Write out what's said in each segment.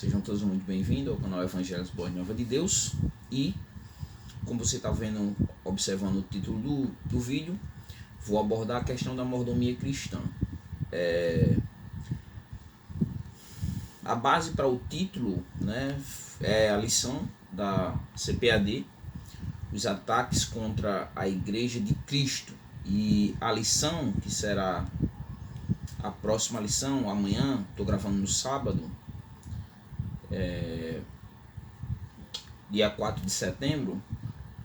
Sejam todos muito bem-vindos ao canal Evangelhos Boa Nova de Deus. E, como você está vendo, observando o título do vídeo, vou abordar a questão da mordomia cristã. A base para o título, né, é a lição da CPAD, os ataques contra a Igreja de Cristo. E a lição, que será a próxima lição, amanhã, estou gravando no sábado, dia 4 de setembro,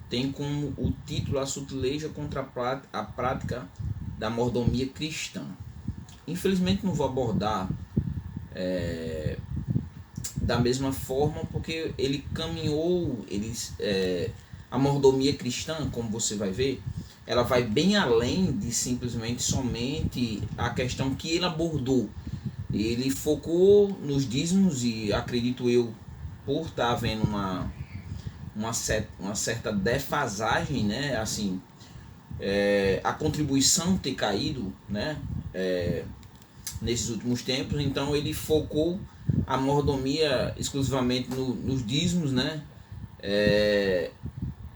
tem como o título a sutileza contra a prática da mordomia cristã. Infelizmente não vou abordar da mesma forma, porque ele caminhou, a mordomia cristã, como você vai ver, ela vai bem além de simplesmente somente a questão que ele abordou. Ele focou nos dízimos e, acredito eu, por estar havendo uma certa defasagem, né, assim, a contribuição ter caído, né, nesses últimos tempos, então ele focou a mordomia exclusivamente nos dízimos, né.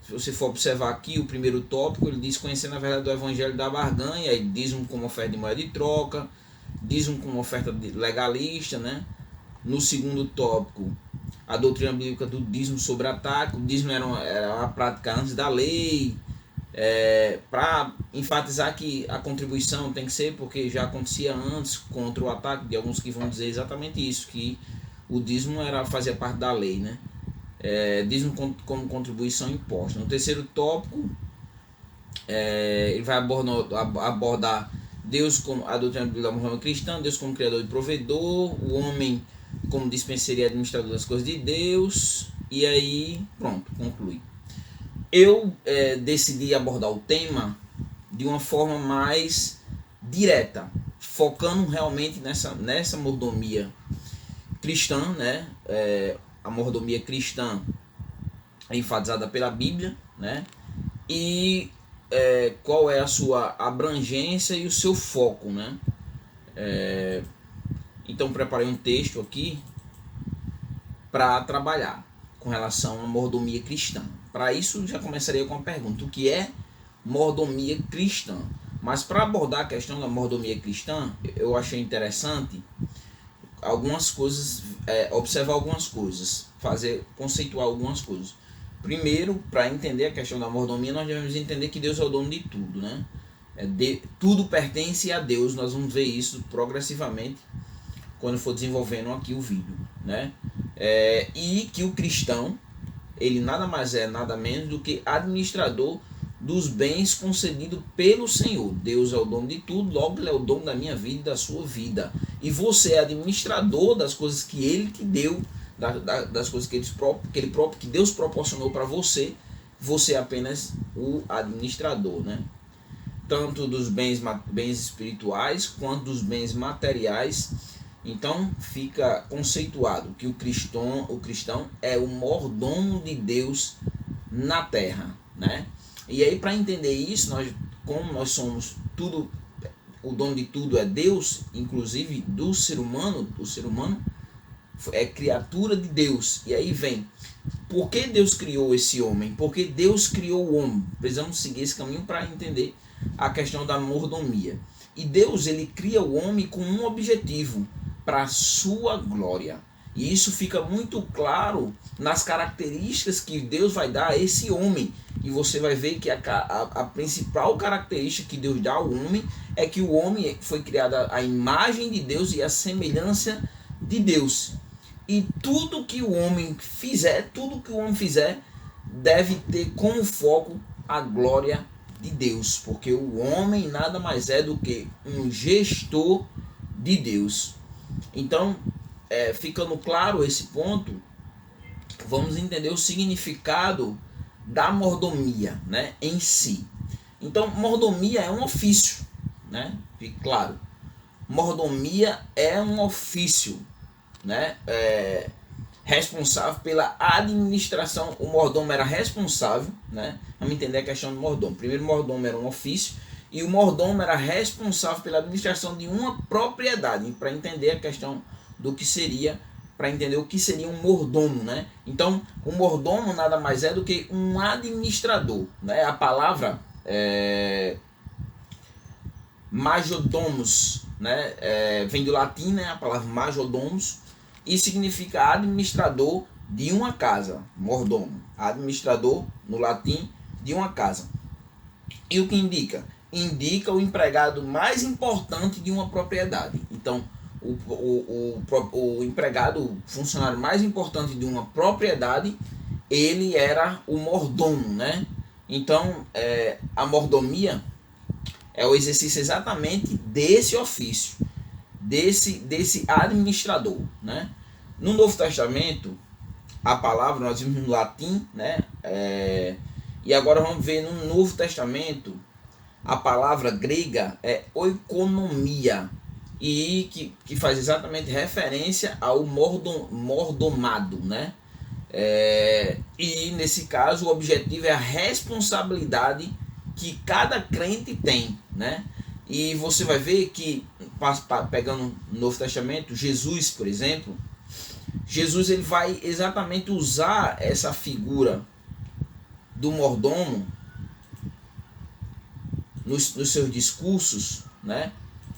Se você for observar aqui o primeiro tópico, ele diz: conhecendo a verdade do evangelho da barganha, e dízimo como oferta de moeda de troca, dízimo como oferta legalista, né. No segundo tópico, a doutrina bíblica do dízimo sobre ataque. O dízimo era uma prática antes da lei, para enfatizar que a contribuição tem que ser porque já acontecia antes, contra o ataque de alguns que vão dizer exatamente isso, que o dízimo fazia parte da lei, né? Dízimo como contribuição imposta. No terceiro tópico, ele vai abordar Deus como a doutrina da mordomia cristã, Deus como criador e provedor, o homem como dispenseiro e administrador das coisas de Deus, e aí pronto, conclui. Eu decidi abordar o tema de uma forma mais direta, focando realmente nessa mordomia cristã, né? A mordomia cristã é enfatizada pela Bíblia, né? E qual é a sua abrangência e o seu foco, né? Então preparei um texto aqui para trabalhar com relação à mordomia cristã. Para isso já começaria com a pergunta: o que é mordomia cristã? Mas para abordar a questão da mordomia cristã, eu achei interessante algumas coisas, observar algumas coisas, conceituar algumas coisas. Primeiro, para entender a questão da mordomia, nós devemos entender que Deus é o dono de tudo, né? Tudo pertence a Deus. Nós vamos ver isso progressivamente quando for desenvolvendo aqui o vídeo, né? E que o cristão, ele nada mais nada menos do que administrador dos bens concedidos pelo Senhor. Deus é o dono de tudo, logo ele é o dono da minha vida e da sua vida. E você é administrador das coisas que ele te deu, das coisas que Deus proporcionou para você. Você é apenas o administrador, né? Tanto dos bens espirituais quanto dos bens materiais. Então fica conceituado que o cristão é o mordomo de Deus na terra, né? E aí, para entender isso, como nós somos tudo, o dono de tudo é Deus, inclusive do ser humano. O ser humano é criatura de Deus. E aí vem: por que Deus criou esse homem? Porque Deus criou o homem. Precisamos seguir esse caminho para entender a questão da mordomia. E Deus, ele cria o homem com um objetivo: para a sua glória. E isso fica muito claro nas características que Deus vai dar a esse homem. E você vai ver que a principal característica que Deus dá ao homem é que o homem foi criado à imagem de Deus e à semelhança de Deus. E tudo que o homem fizer, deve ter como foco a glória de Deus. Porque o homem nada mais é do que um gestor de Deus. Então, ficando claro esse ponto, vamos entender o significado da mordomia, né, em si. Então, mordomia é um ofício, né? Fique claro. Mordomia é um ofício, né? Responsável pela administração. O mordomo era responsável, né? Vamos entender a questão do mordomo. Primeiro, o mordomo era um ofício e o mordomo era responsável pela administração de uma propriedade, para entender a questão do que seria para entender o que seria um mordomo, né? Então, o mordomo nada mais é do que um administrador, né? A palavra majordomos, né? Vem do latim, né? A palavra majordomos, e significa administrador de uma casa, mordomo, administrador no latim de uma casa. E o que indica? Indica o empregado mais importante de uma propriedade. Então, o empregado, o funcionário mais importante de uma propriedade, ele era o mordomo, né? Então, a mordomia é o exercício exatamente desse ofício, desse administrador, né? No Novo Testamento, a palavra, nós vimos no latim, né? E agora vamos ver no Novo Testamento, a palavra grega é oikonomia, e que faz exatamente referência ao mordomado, né? E nesse caso o objetivo é a responsabilidade que cada crente tem, né? E você vai ver que, pegando no Novo Testamento, Jesus, por exemplo, Jesus ele vai exatamente usar essa figura do mordomo nos seus discursos, né?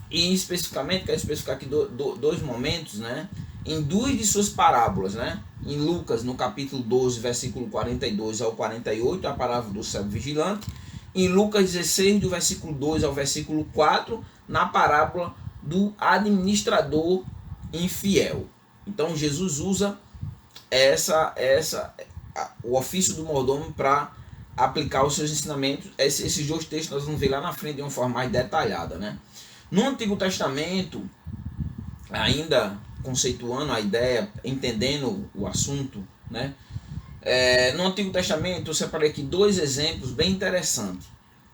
E especificamente, quero especificar aqui dois momentos, né? Em duas de suas parábolas, né? Em Lucas, no capítulo 12, versículo 42 ao 48, a parábola do servo vigilante. Em Lucas 16, do versículo 2 ao versículo 4, na parábola do administrador infiel. Então Jesus usa o ofício do mordomo para aplicar os seus ensinamentos. Esses dois textos nós vamos ver lá na frente de uma forma mais detalhada, né? No Antigo Testamento, ainda conceituando a ideia, entendendo o assunto, né? No Antigo Testamento eu separei aqui dois exemplos bem interessantes.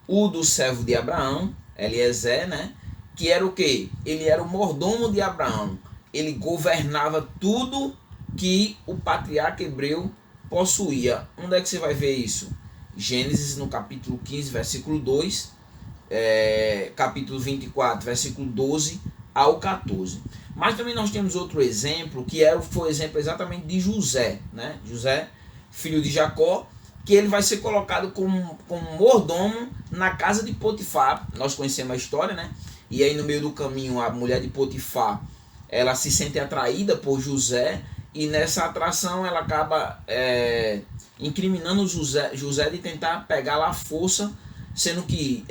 O do servo de Abraão, Eliezer, né? Que era o quê? Ele era o mordomo de Abraão. Ele governava tudo que o patriarca hebreu possuía. Onde é que você vai ver isso? Gênesis no capítulo 15, versículo 2, capítulo 24, versículo 12 ao 14. Mas também nós temos outro exemplo, que foi o exemplo exatamente de José, né? José, filho de Jacó, que ele vai ser colocado como mordomo na casa de Potifar. Nós conhecemos a história, né? E aí no meio do caminho a mulher de Potifar, ela se sente atraída por José, e nessa atração ela acaba incriminando José de tentar pegar lá a força, sendo que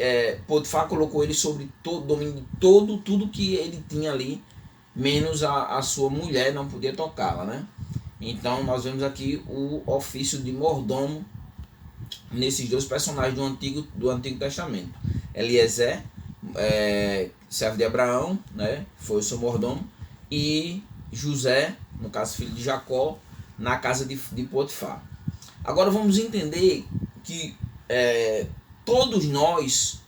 Potifar colocou ele sobre domínio de tudo que ele tinha ali, menos a sua mulher, não podia tocá-la, né? Então nós vemos aqui o ofício de mordomo nesses dois personagens do Antigo Testamento. Eliezer, servo de Abraão, né, foi o seu mordomo, e José, no caso filho de Jacó, na casa de Potifar. Agora vamos entender que todos nós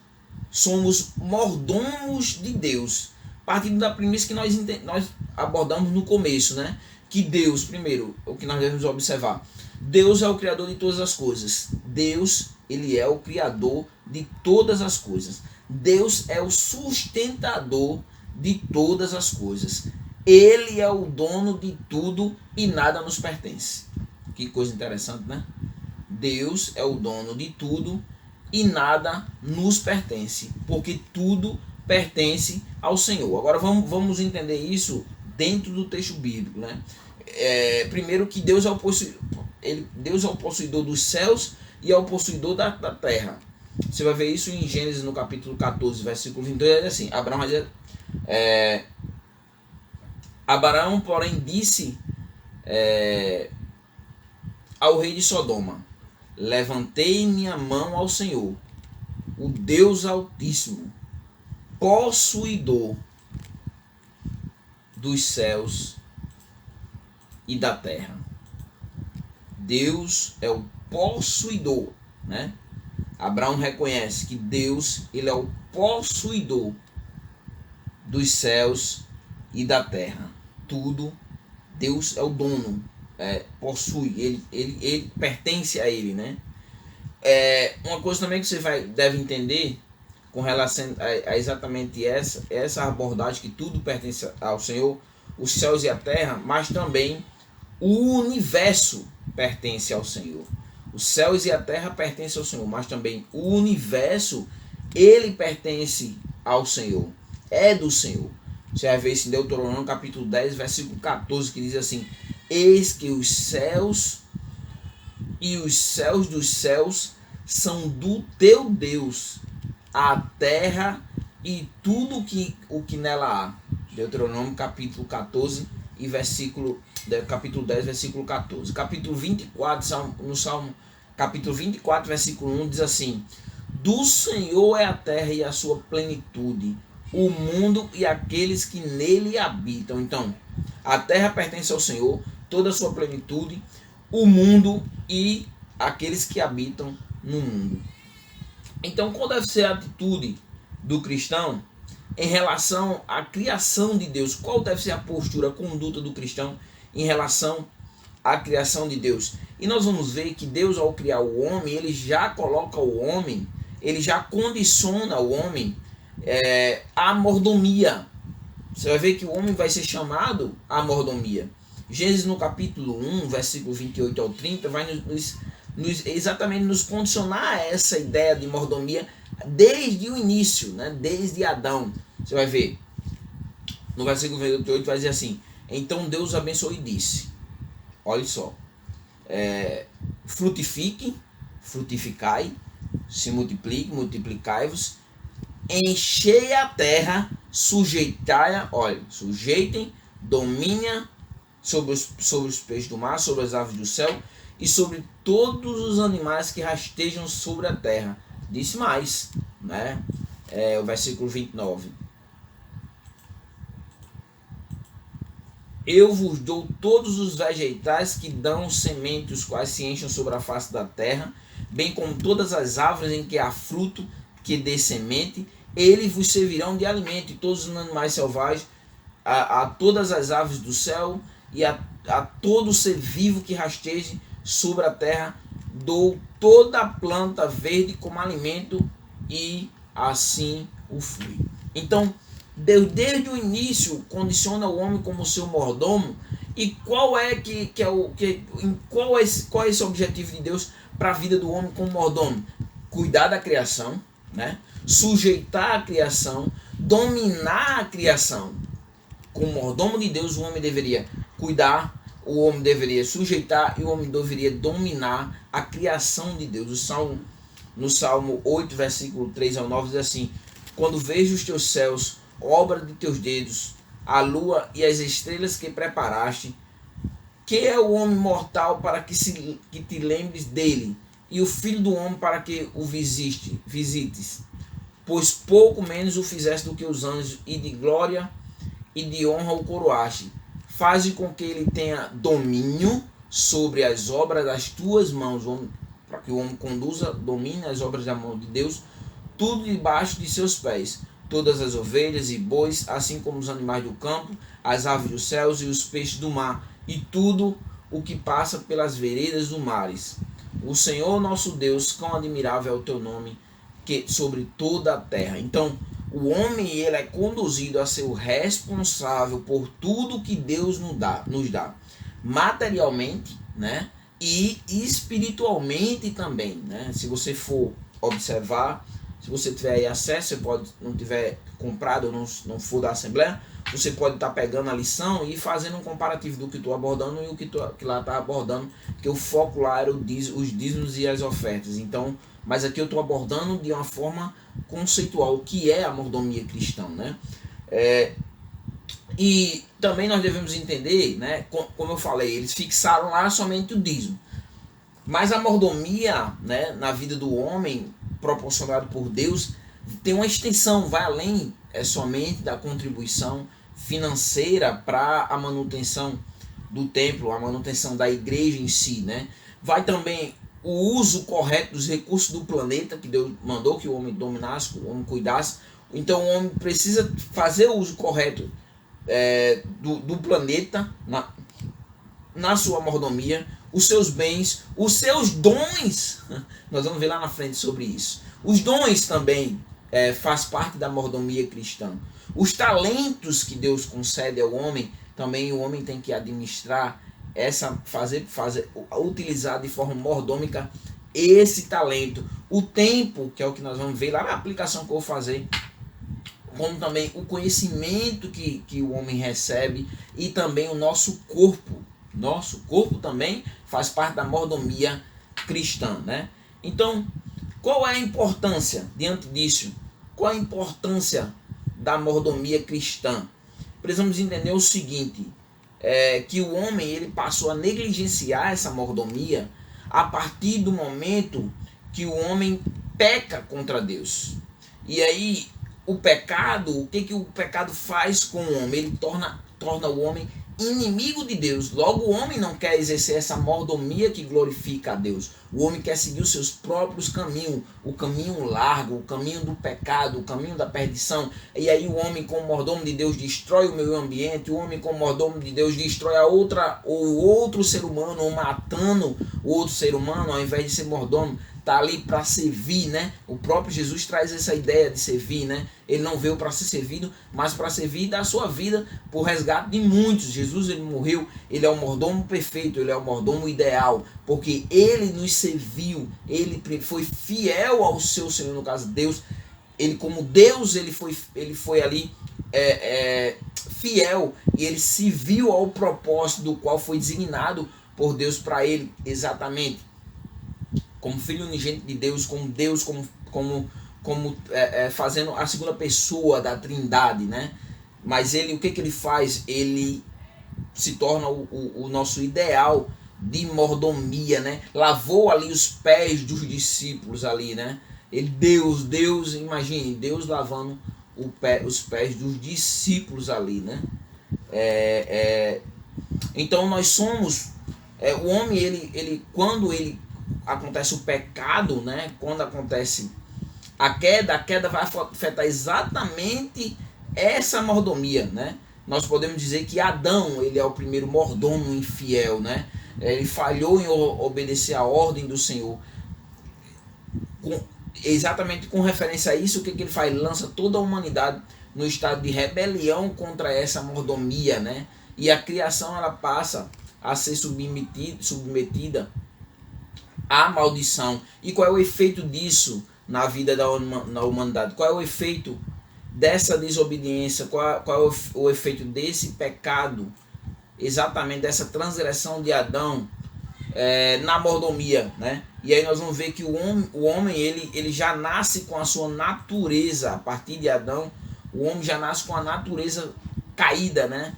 somos mordomos de Deus, partindo da premissa que nós abordamos no começo, né? Que Deus, primeiro, o que nós devemos observar, Deus é o criador de todas as coisas. Deus, ele é o criador de todas as coisas. Deus é o sustentador de todas as coisas. Ele é o dono de tudo e nada nos pertence. Que coisa interessante, né? Deus é o dono de tudo e nada nos pertence, porque tudo pertence ao Senhor. Agora vamos entender isso dentro do texto bíblico, né? Primeiro que Deus é o possuidor dos céus e é o possuidor da terra. Você vai ver isso em Gênesis no capítulo 14, versículo 22, é assim: Abraão, porém, disse ao rei de Sodoma: levantei minha mão ao Senhor, o Deus Altíssimo, possuidor dos céus e da terra. Deus é o possuidor, né? Abraão reconhece que Deus, ele é o possuidor dos céus e da terra. Tudo, Deus é o dono, possui, ele pertence a ele, né? Uma coisa também que você deve entender com relação a exatamente essa abordagem, que tudo pertence ao Senhor. os céus e a terra, mas também o universo pertence ao Senhor. Os céus e a terra pertencem ao Senhor, mas também o universo, ele pertence ao Senhor, é do Senhor. Você vai ver isso em Deuteronômio capítulo 10, versículo 14, que diz assim: eis que os céus e os céus dos céus são do teu Deus, a terra e tudo o que nela há. Deuteronômio capítulo 14 e capítulo 10, versículo 14. Capítulo 24, no Salmo capítulo 24, versículo 1 diz assim: do Senhor é a terra e a sua plenitude, o mundo e aqueles que nele habitam. Então, a terra pertence ao Senhor, toda a sua plenitude, o mundo e aqueles que habitam no mundo. Então, qual deve ser a atitude do cristão em relação à criação de Deus? Qual deve ser a postura, a conduta do cristão em relação à criação de Deus? E nós vamos ver que Deus, ao criar o homem, ele já coloca o homem, ele já condiciona o homem à mordomia. Você vai ver que o homem vai ser chamado à mordomia. Gênesis no capítulo 1, versículo 28 ao 30, vai exatamente nos condicionar a essa ideia de mordomia desde o início, né? Desde Adão. Você vai ver, no versículo 28 vai dizer assim: então Deus abençoou e disse, olha só, frutifiquem, frutificai, se multipliquem, multiplicai-vos, enchei a terra, sujeitai-a, sujeitem, dominem sobre os peixes do mar, sobre as aves do céu e sobre todos os animais que rastejam sobre a terra. Disse mais, né? O versículo 29. Eu vos dou todos os vegetais que dão semente, os quais se enchem sobre a face da terra, bem como todas as árvores em que há fruto que dê semente, eles vos servirão de alimento, e todos os animais selvagens, a todas as aves do céu e a todo ser vivo que rasteje sobre a terra, dou toda a planta verde como alimento, e assim o fui. Então, Deus desde o início condiciona o homem como seu mordomo. E qual é esse objetivo de Deus para a vida do homem como mordomo? Cuidar da criação, né? Sujeitar a criação, dominar a criação. Como mordomo de Deus, o homem deveria cuidar, o homem deveria sujeitar e o homem deveria dominar a criação de Deus. No Salmo 8, versículo 3 ao 9 diz assim: quando vejo os teus céus, obra de teus dedos, a lua e as estrelas que preparaste, que é o homem mortal para que te lembres dele, e o filho do homem para que o visites? Pois pouco menos o fizeste do que os anjos, e de glória e de honra o coroaste. Faze com que ele tenha domínio sobre as obras das tuas mãos, para que o homem conduza, domine as obras da mão de Deus, tudo debaixo de seus pés, todas as ovelhas e bois, assim como os animais do campo, as aves dos céus e os peixes do mar, e tudo o que passa pelas veredas do mares. O Senhor nosso Deus, quão admirável é o teu nome, que sobre toda a terra. Então, o homem ele é conduzido a ser o responsável por tudo que Deus nos dá materialmente, né? E espiritualmente também, né? Se você for observar, se você tiver aí acesso, você pode, não tiver comprado ou não for da Assembleia, você pode estar pegando a lição e fazendo um comparativo do que estou abordando e o que lá está abordando, porque o foco lá era os dízimos e as ofertas. Então, mas aqui eu estou abordando de uma forma conceitual o que é a mordomia cristã, né? E também nós devemos entender, né? Como eu falei, eles fixaram lá somente o dízimo, mas a mordomia, né, na vida do homem, proporcionado por Deus, tem uma extensão, vai além somente da contribuição financeira para a manutenção do templo, a manutenção da igreja em si, né? Vai também o uso correto dos recursos do planeta, que Deus mandou que o homem dominasse, que o homem cuidasse. Então o homem precisa fazer o uso correto do planeta na sua mordomia, os seus bens, os seus dons. Nós vamos ver lá na frente sobre isso. Os dons também faz parte da mordomia cristã. Os talentos que Deus concede ao homem também o homem tem que administrar utilizar de forma mordômica esse talento. O tempo, que é o que nós vamos ver lá na aplicação que eu vou fazer, como também o conhecimento que o homem recebe, e também o nosso corpo. Nosso corpo também faz parte da mordomia cristã, né? Então, qual é a importância diante disso? Qual a importância da mordomia cristã? Precisamos entender o seguinte, que o homem ele passou a negligenciar essa mordomia a partir do momento que o homem peca contra Deus. E aí, o pecado, o que o pecado faz com o homem? Ele torna o homem inimigo de Deus. Logo, o homem não quer exercer essa mordomia que glorifica a Deus. O homem quer seguir os seus próprios caminhos, o caminho largo, o caminho do pecado, o caminho da perdição. E aí o homem, como mordomo de Deus, destrói o meio ambiente. O homem, como mordomo de Deus, destrói o outro ser humano, ou matando o outro ser humano, ao invés de ser mordomo. Está ali para servir, né? O próprio Jesus traz essa ideia de servir, né? Ele não veio para ser servido, mas para servir e dar a sua vida por resgate de muitos. Jesus, ele morreu, ele é o mordomo perfeito, ele é o mordomo ideal, porque ele nos serviu, ele foi fiel ao seu Senhor, no caso Deus. Ele, como Deus, ele foi ali fiel, e ele se viu ao propósito do qual foi designado por Deus para ele, exatamente como filho unigênito de Deus, como Deus, como fazendo a segunda pessoa da Trindade, né? Mas ele, o que ele faz? Ele se torna o nosso ideal de mordomia, né? Lavou ali os pés dos discípulos ali, né? Deus, imagine, Deus lavando os pés dos discípulos ali, né? Então nós somos, o homem, ele quando ele acontece o pecado, né? Quando acontece a queda vai afetar exatamente essa mordomia, né? Nós podemos dizer que Adão, ele é o primeiro mordomo infiel, né? Ele falhou em obedecer a ordem do Senhor. Exatamente com referência a isso, o que ele faz? Ele lança toda a humanidade no estado de rebelião contra essa mordomia, né? E a criação, ela passa a ser submetida à maldição. E qual é o efeito disso na vida da humanidade? Qual é o efeito dessa desobediência? Qual é o efeito desse pecado? Exatamente dessa transgressão de Adão na mordomia, né? E aí nós vamos ver que o homem ele já nasce com a sua natureza. A partir de Adão, o homem já nasce com a natureza caída, né?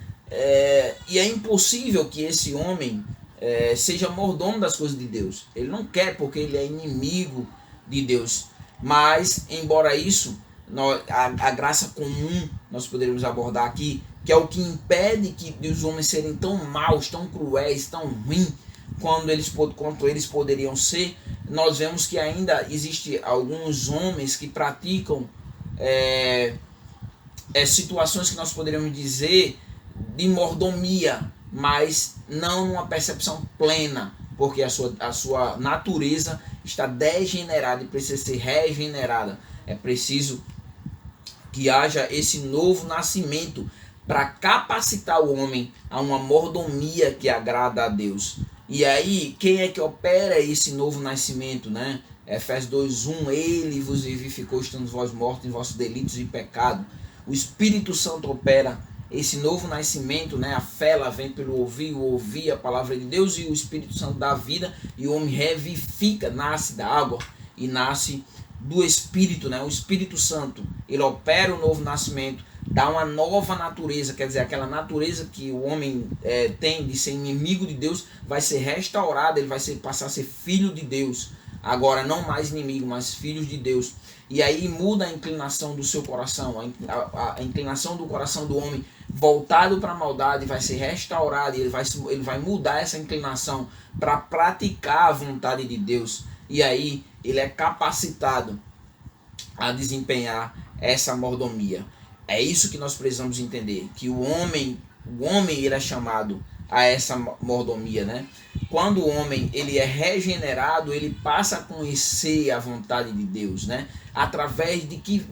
E é impossível que esse homem seja mordomo das coisas de Deus. Ele não quer, porque ele é inimigo de Deus. Mas, embora isso, a graça comum nós poderíamos abordar aqui, que é o que impede que os homens serem tão maus, tão cruéis, tão ruins quanto eles poderiam ser. Nós vemos que ainda existe alguns homens que praticam situações que nós poderíamos dizer de mordomia, mas não numa percepção plena, porque a sua natureza está degenerada e precisa ser regenerada. É preciso que haja esse novo nascimento para capacitar o homem a uma mordomia que agrada a Deus. E aí, quem é que opera esse novo nascimento, né? Efésios 2:1, ele vos vivificou, estando vós mortos em vossos delitos e pecado. O Espírito Santo opera esse novo nascimento, né? A fé, ela vem pelo ouvir a palavra de Deus, e o Espírito Santo dá vida, e o homem revivifica, nasce da água e nasce do Espírito, né? O Espírito Santo, ele opera o novo nascimento, dá uma nova natureza, quer dizer, aquela natureza que o homem tem de ser inimigo de Deus, vai ser restaurada, ele vai passar a ser filho de Deus. Agora, não mais inimigo, mas filhos de Deus. E aí muda a inclinação do seu coração, a inclinação do coração do homem voltado para a maldade vai ser restaurada, e ele vai mudar essa inclinação para praticar a vontade de Deus. E aí ele é capacitado a desempenhar essa mordomia. É isso que nós precisamos entender, que o homem ele é chamado a essa mordomia, né? Quando o homem ele é regenerado, ele passa a conhecer a vontade de Deus, né? Através de que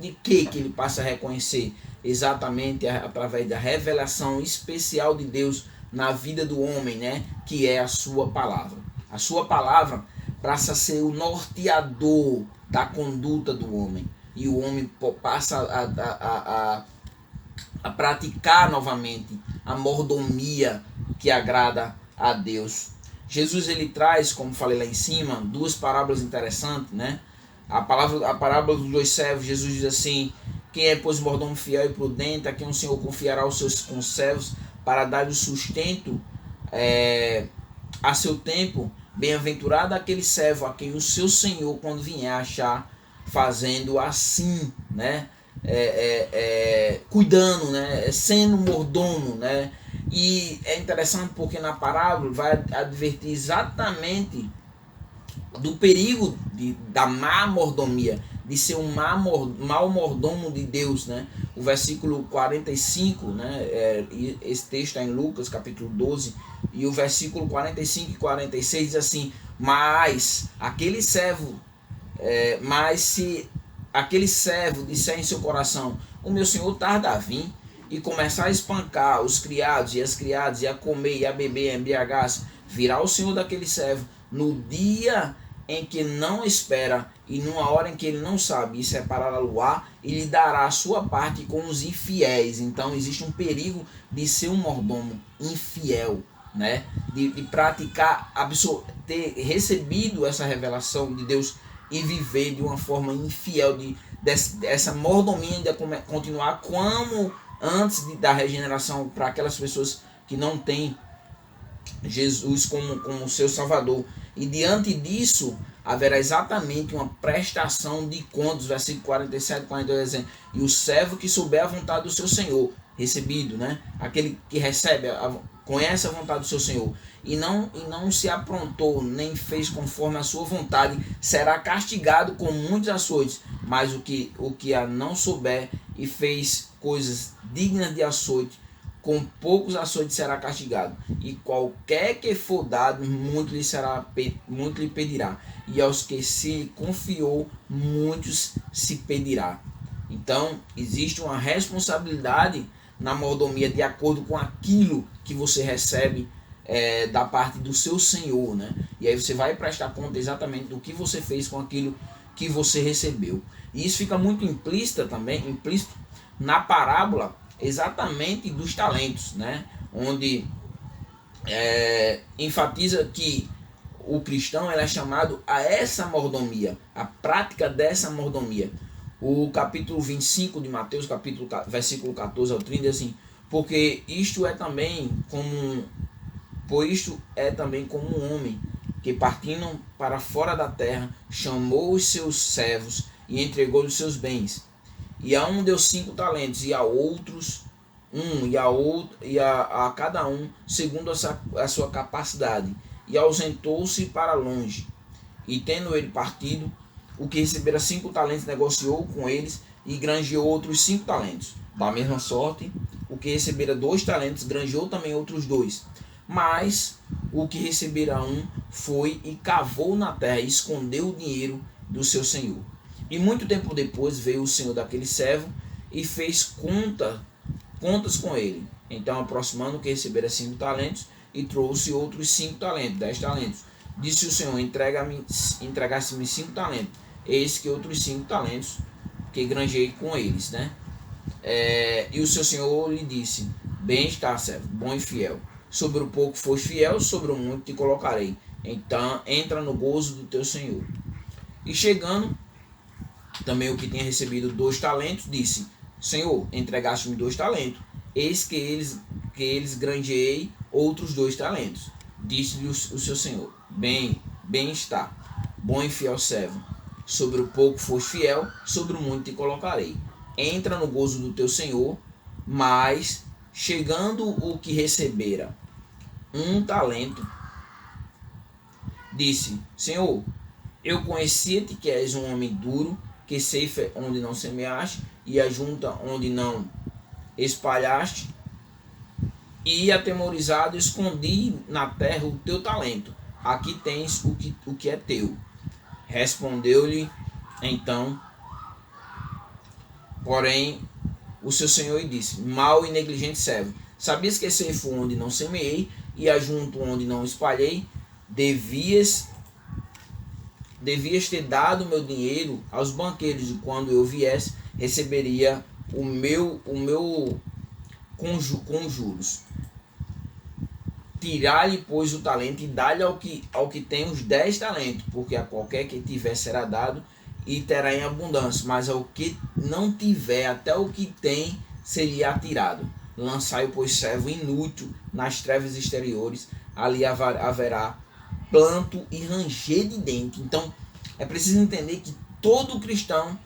ele passa a reconhecer? exatamente através da revelação especial de Deus na vida do homem, né? Que é a sua palavra. A sua palavra passa a ser o norteador da conduta do homem. E o homem passa a praticar novamente a mordomia que agrada a Deus. Jesus ele traz, como falei lá em cima, duas parábolas interessantes, né? A parábola dos dois servos, Jesus diz assim: quem é, pois, mordomo fiel e prudente, a quem o Senhor confiará os seus conservos para dar o sustento a seu tempo, bem-aventurado aquele servo a quem o seu Senhor, quando vier, achar fazendo assim, né? Cuidando, né? Sendo mordomo, né? E é interessante porque na parábola vai advertir exatamente do perigo da má mordomia, de ser um mau mordomo de Deus, né? O versículo 45, né? Esse texto está em Lucas capítulo 12, e o versículo 45 e 46 diz assim: mas aquele servo, se aquele servo disser em seu coração: o meu senhor tarda a vir, e começar a espancar os criados e as criadas, e a comer e a beber e a embriagar-se, virá o senhor daquele servo no dia em que não espera e numa hora em que ele não sabe, e separar a luar, e lhe dará a sua parte com os infiéis. Então existe um perigo de ser um mordomo infiel, né? De praticar, ter recebido essa revelação de Deus e viver de uma forma infiel, dessa mordomia ainda continuar como antes da regeneração, para aquelas pessoas que não têm Jesus como seu Salvador. E diante disso haverá exatamente uma prestação de contas, versículo 47 e 42 dizendo: e o servo que souber a vontade do seu Senhor, recebido, né? Aquele que recebe, conhece a vontade do seu Senhor, e não se aprontou, nem fez conforme a sua vontade, será castigado com muitos açoites. Mas o que a não souber e fez coisas dignas de açoite, com poucos açoites será castigado. E qualquer que for dado, muito lhe pedirá. E aos que se confiou, muitos se pedirá. Então, existe uma responsabilidade na mordomia de acordo com aquilo que você recebe da parte do seu Senhor, né? E aí você vai prestar conta exatamente do que você fez com aquilo que você recebeu. E isso fica muito implícito na parábola exatamente dos talentos, né? Onde enfatiza que o cristão é chamado a essa mordomia, a prática dessa mordomia. O capítulo 25 de Mateus, versículo 14 ao 30, diz assim: porque isto é também como um homem que, partindo para fora da terra, chamou os seus servos e entregou os seus bens. E a um deu 5 talentos, e a outros 1, e a cada um segundo a sua capacidade. E ausentou-se para longe. E tendo ele partido, o que recebera 5 talentos negociou com eles e granjeou outros 5 talentos. Da mesma sorte, o que recebera 2 talentos granjeou também outros 2. Mas o que recebera 1 foi e cavou na terra e escondeu o dinheiro do seu senhor. E muito tempo depois veio o senhor daquele servo e fez contas com ele. Então, aproximando o que recebera 5 talentos, e trouxe outros 5 talentos, 10 talentos. Disse o senhor: entregasse-me 5 talentos, eis que outros 5 talentos que granjei com eles, né? E o seu senhor lhe disse: bem está, servo, bom e fiel. Sobre o pouco foste fiel, sobre o muito te colocarei. Então, entra no gozo do teu senhor. E chegando também o que tinha recebido 2 talentos, disse: Senhor, entregaste-me 2 talentos, eis que eles granjeei outros 2 talentos. Disse-lhe o seu senhor: bem está, bom e fiel servo. Sobre o pouco foste fiel, sobre o muito te colocarei. Entra no gozo do teu senhor. Mas, chegando o que recebera 1 talento, disse: Senhor, eu conhecia-te que és um homem duro, que ceifa onde não semeaste e ajunta onde não espalhaste, e atemorizado escondi na terra o teu talento. Aqui tens o que é teu. Respondeu-lhe então, porém, o seu senhor e disse: mau e negligente servo, sabias que ceifo onde não semeei e ajunto onde não espalhei? Devias ter dado meu dinheiro aos banqueiros, e quando eu viesse, receberia o meu com juros. Tirar-lhe, pois, o talento e dar-lhe ao que tem os 10 talentos, porque a qualquer que tiver será dado e terá em abundância, mas ao que não tiver, até o que tem seria atirado. Lançai-o, pois, servo inútil nas trevas exteriores, ali haverá planto e ranger de dente. Então, é preciso entender que todo cristão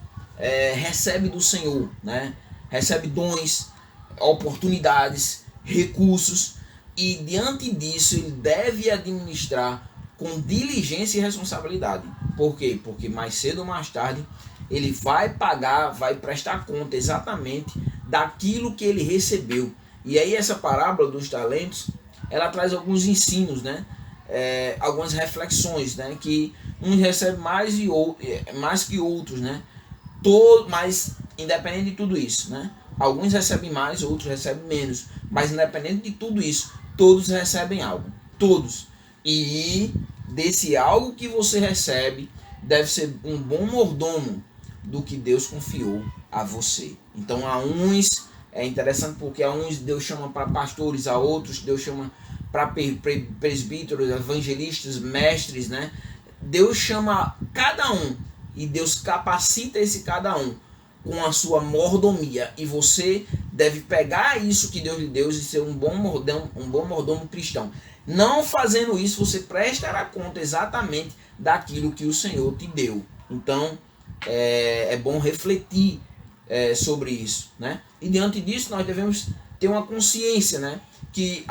recebe do Senhor, né? Recebe dons, oportunidades, recursos, e diante disso ele deve administrar com diligência e responsabilidade. Por quê? Porque mais cedo ou mais tarde ele vai pagar, vai prestar conta exatamente daquilo que ele recebeu. E aí essa parábola dos talentos, ela traz alguns ensinos, né? Algumas reflexões, né? Que uns recebem mais que outros, né? Mas independente de tudo isso, né? Alguns recebem mais, outros recebem menos, mas independente de tudo isso, todos recebem algo, todos. E desse algo que você recebe, deve ser um bom mordomo do que Deus confiou a você. Então, a uns é interessante porque a uns Deus chama para pastores, a outros Deus chama para presbíteros, evangelistas, mestres, né? Deus chama cada um e Deus capacita esse cada um com a sua mordomia, e você deve pegar isso que Deus lhe deu e ser um bom mordomo cristão. Não fazendo isso, você prestará conta exatamente daquilo que o Senhor te deu. Então, é bom refletir sobre isso, né? E diante disso, nós devemos ter uma consciência, né? Que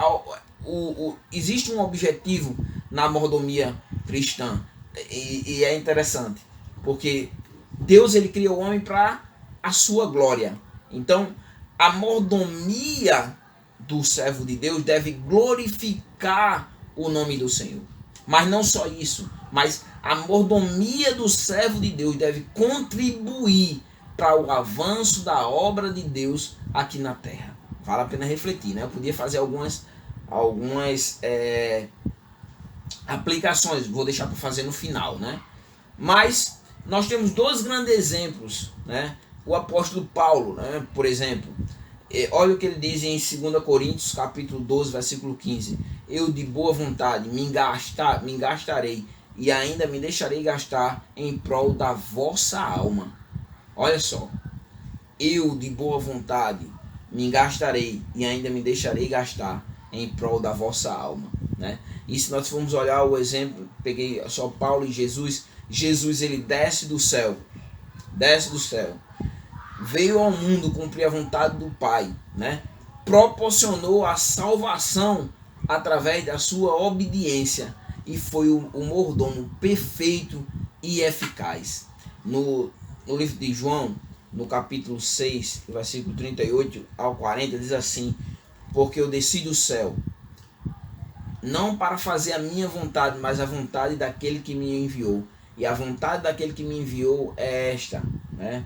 existe um objetivo na mordomia cristã, e é interessante, porque Deus ele criou o homem para a sua glória. Então, a mordomia do servo de Deus deve glorificar o nome do Senhor. Mas não só isso, mas a mordomia do servo de Deus deve contribuir para o avanço da obra de Deus aqui na terra. Vale a pena refletir, né? Eu podia fazer algumas aplicações, vou deixar para fazer no final, né? Mas nós temos dois grandes exemplos, né? O apóstolo Paulo, né? Por exemplo, olha o que ele diz em 2 Coríntios, capítulo 12, versículo 15. Eu de boa vontade me engastarei e ainda me deixarei gastar em prol da vossa alma. Olha só. Eu de boa vontade me engastarei e ainda me deixarei gastar em prol da vossa alma, né? E se nós formos olhar o exemplo, peguei só Paulo e Jesus. Jesus ele desce do céu, veio ao mundo cumprir a vontade do Pai, né? Proporcionou a salvação através da sua obediência e foi o mordomo perfeito e eficaz. No livro de João, no capítulo 6, versículo 38 ao 40, diz assim: porque eu desci do céu, não para fazer a minha vontade, mas a vontade daquele que me enviou. E a vontade daquele que me enviou é esta, né?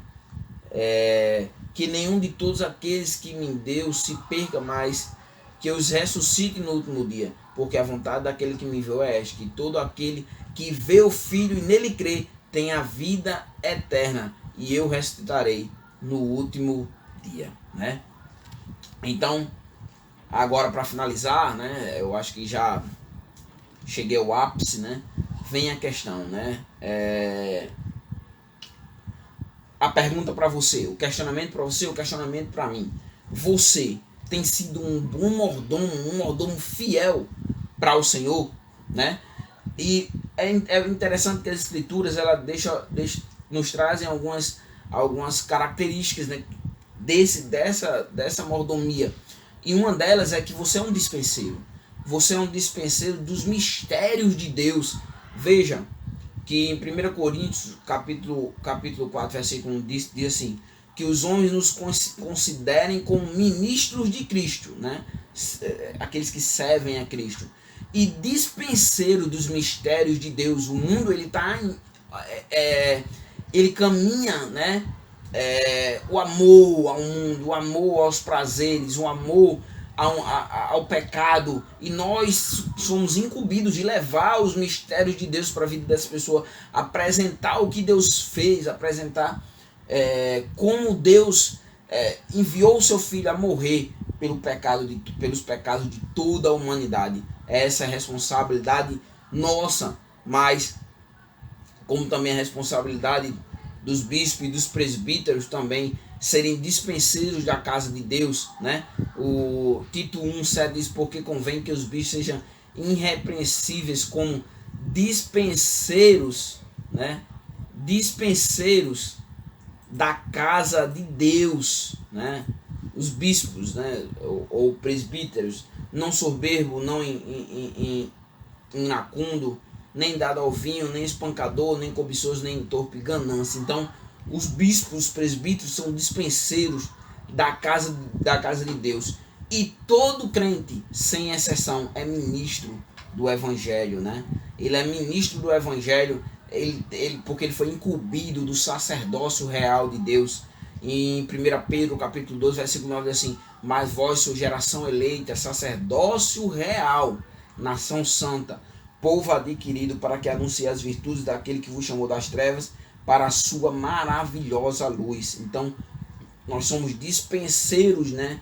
Que nenhum de todos aqueles que me deu se perca, mais que os ressuscite no último dia. Porque a vontade daquele que me enviou é esta: que todo aquele que vê o Filho e nele crê tenha a vida eterna, e eu ressuscitarei no último dia, né? Então, agora para finalizar, né? Eu acho que já cheguei ao ápice, né? Vem a questão, né? A pergunta para você, o questionamento para você, o questionamento para mim. Você tem sido um bom mordomo fiel para o Senhor, né? E é interessante que as escrituras nos trazem algumas características, né, dessa mordomia. E uma delas é que você é um dispenseiro. Você é um dispenseiro dos mistérios de Deus. Veja que em 1 Coríntios, capítulo 4, versículo 1, diz assim: que os homens nos considerem como ministros de Cristo, né? Aqueles que servem a Cristo. E dispenseiro dos mistérios de Deus. O mundo ele caminha, né, o amor ao mundo, o amor aos prazeres, o amor ao pecado, e nós somos incumbidos de levar os mistérios de Deus para a vida dessa pessoa, apresentar o que Deus fez, apresentar como Deus enviou o seu filho a morrer pelos pecados de toda a humanidade. Essa é a responsabilidade nossa, mas como também a responsabilidade dos bispos e dos presbíteros também serem dispenseiros da casa de Deus, né? O Tito 1,7 diz: porque convém que os bispos sejam irrepreensíveis como dispenseiros, né? Dispenseiros da casa de Deus, né? Os bispos, né? Ou presbíteros, não soberbo, não iracundo, nem dado ao vinho, nem espancador, nem cobiçoso, nem torpe ganância. Então, os bispos, os presbíteros são dispenseiros da casa de Deus. E todo crente, sem exceção, é ministro do Evangelho, né? Ele é ministro do Evangelho, porque ele foi incumbido do sacerdócio real de Deus. Em 1 Pedro capítulo 12, versículo 9 diz assim: mas vós sois geração eleita, sacerdócio real, nação santa, povo adquirido, para que anuncie as virtudes daquele que vos chamou das trevas para a sua maravilhosa luz. Então, nós somos dispenseiros, né?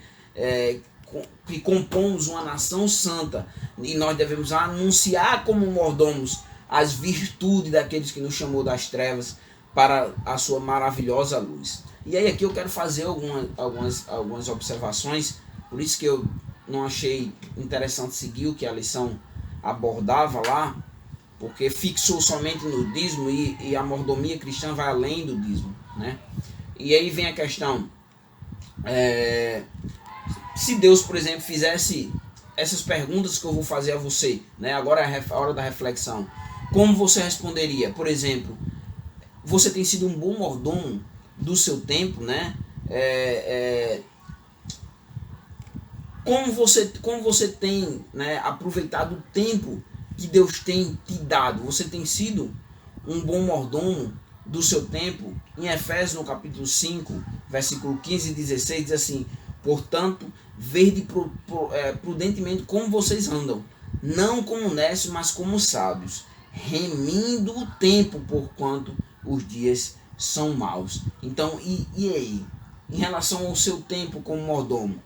Que compomos uma nação santa, e nós devemos anunciar como mordomos as virtudes daqueles que nos chamou das trevas para a sua maravilhosa luz. E aí aqui eu quero fazer algumas observações, por isso que eu não achei interessante seguir o que a lição abordava lá, porque fixou somente no dízimo, e a mordomia cristã vai além do dízimo, né? E aí vem a questão, se Deus, por exemplo, fizesse essas perguntas que eu vou fazer a você, né? Agora é a hora da reflexão. Como você responderia? Por exemplo, você tem sido um bom mordomo do seu tempo, né? Como você tem, né, aproveitado o tempo que Deus tem te dado? Você tem sido um bom mordomo do seu tempo? Em Efésios, no capítulo 5, versículo 15 e 16, diz assim: portanto, vede prudentemente como vocês andam, não como necios, mas como sábios, remindo o tempo, porquanto os dias são maus. Então, e aí? Em relação ao seu tempo como mordomo,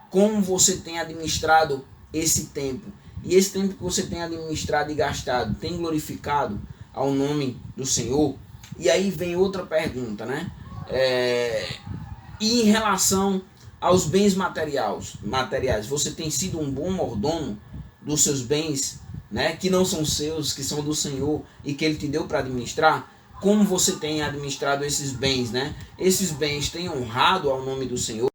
como você tem administrado esse tempo? E esse tempo que você tem administrado e gastado, tem glorificado ao nome do Senhor? E aí vem outra pergunta, né? E em relação aos bens materiais, você tem sido um bom mordomo dos seus bens, né? Que não são seus, que são do Senhor e que Ele te deu para administrar? Como você tem administrado esses bens, né? Esses bens têm honrado ao nome do Senhor?